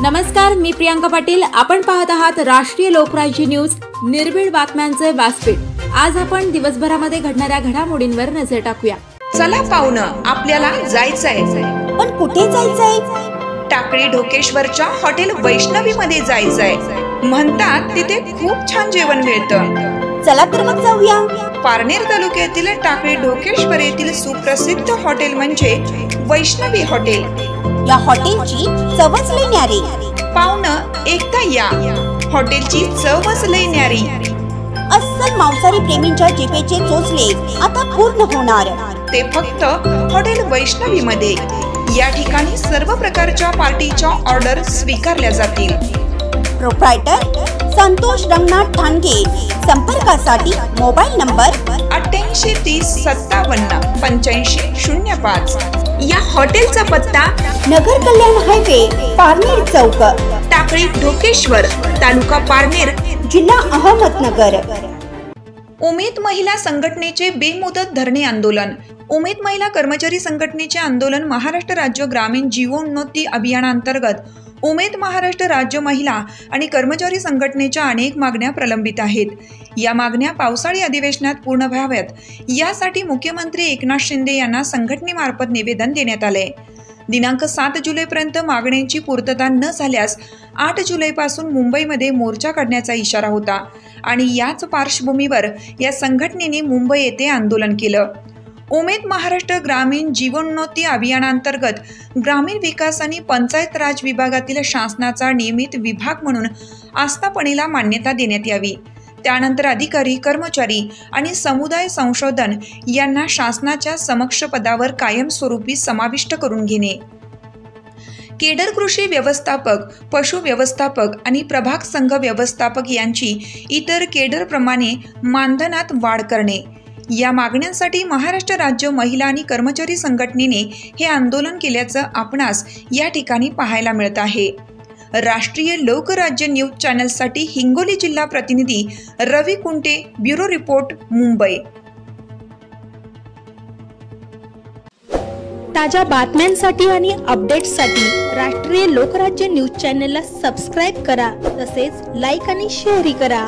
नमस्कार, मी प्रियांका पाटील। आपण पाहत आहात राष्ट्रीय लोकराज्य न्यूज, निर्भीड बातम्यांचे व्यासपीठ। आज आपण दिवसभरामध्ये घडणाऱ्या घडामोडींवर नजर टाकूया। चला पाहुणं, आपल्याला जायचंय। पण कुठे जायचंय? टाकळी ढोकेश्वरच्या हॉटेल वैष्णवी मध्ये जायचंय। म्हणतात तिथे खूप छान जेवण मिळतं। चला तर मग जाऊया। पारनेर तालुक्यातील टाकळी ढोकेश्वर येथील सुप्रसिद्ध हॉटेल म्हणजे वैष्णवी हॉटेल। या हॉटेलची चवच लई न्यारी। पाहुणं, एकदा या, हॉटेलची चवच लई न्यारी। अस्सल मांसाहारी प्रेमींच्या जिभेचे चोचले आता पूर्ण होणार, ते फक्त हॉटेल वैष्णवी मध्ये। या ठिकाणी सर्व प्रकारच्या पार्टीच्या ऑर्डर स्वीकारल्या जातील। प्रोप्रायटर संतोष रंगनाथ ठाणगे। संपर्कासाठी मोबाईल नंबर 88 30 57 85 05। या हॉटेलचा पत्ता नगर कल्याण हायवे, पारनेर चौक, टाकळी ढोकेश्वर, तालुका पारनेर, जिल्हा अहमदनगर। उमेद महिला संघटनेचे बेमुदत धरणे आंदोलन। उमेद महिला कर्मचारी संघटनेचे आंदोलन महाराष्ट्र राज्य ग्रामीण जीवनोन्नती अभियानांतर्गत उमेद महाराष्ट्र राज्य महिला आणि कर्मचारी संघटनेच्या अनेक मागण्या प्रलंबित आहेत। या मागण्या पावसाळी अधिवेशनात पूर्ण व्हाव्यात, यासाठी मुख्यमंत्री एकनाथ शिंदे यांना संघटनेमार्फत निवेदन देण्यात आले। दिनांक 7 जुलैपर्यंत मागण्यांची पूर्तता न झाल्यास 8 जुलैपासून मुंबईमध्ये मोर्चा काढण्याचा इशारा होता आणि याच पार्श्वभूमीवर या संघटनेने मुंबई येथे आंदोलन केलं। उमेद महाराष्ट्र ग्रामीण जीवनोन्नती अभियानांतर्गत ग्रामीण विकास आणि पंचायत राज विभागातील शासनाचा नियमित विभाग म्हणून आस्थापनेला मान्यता देण्यात यावी। त्यानंतर अधिकारी, कर्मचारी आणि समुदाय संशोधन यांना शासनाच्या समक्ष पदावर कायमस्वरूपी समाविष्ट करून घेणे। केडर कृषी व्यवस्थापक, पशु व्यवस्थापक आणि प्रभाग संघ व्यवस्थापक यांची इतर केडरप्रमाणे मानधनात वाढ करणे। या मागण्यांसाठी महाराष्ट्र राज्य महिला आणि कर्मचारी संघटनेने हे आंदोलन केल्याचं आपणास या ठिकाणी पाहायला मिळत आहे। राष्ट्रीय लोकराज्य न्यूज चॅनलसाठी हिंगोली जिल्हा प्रतिनिधी रवी कुंटे, ब्युरो रिपोर्ट, मुंबई। ताज्या बातम्यांसाठी आणि अपडेट्ससाठी राष्ट्रीय लोकराज्य न्यूज चॅनलला सबस्क्राईब करा, तसेच लाईक आणि शेअरही करा।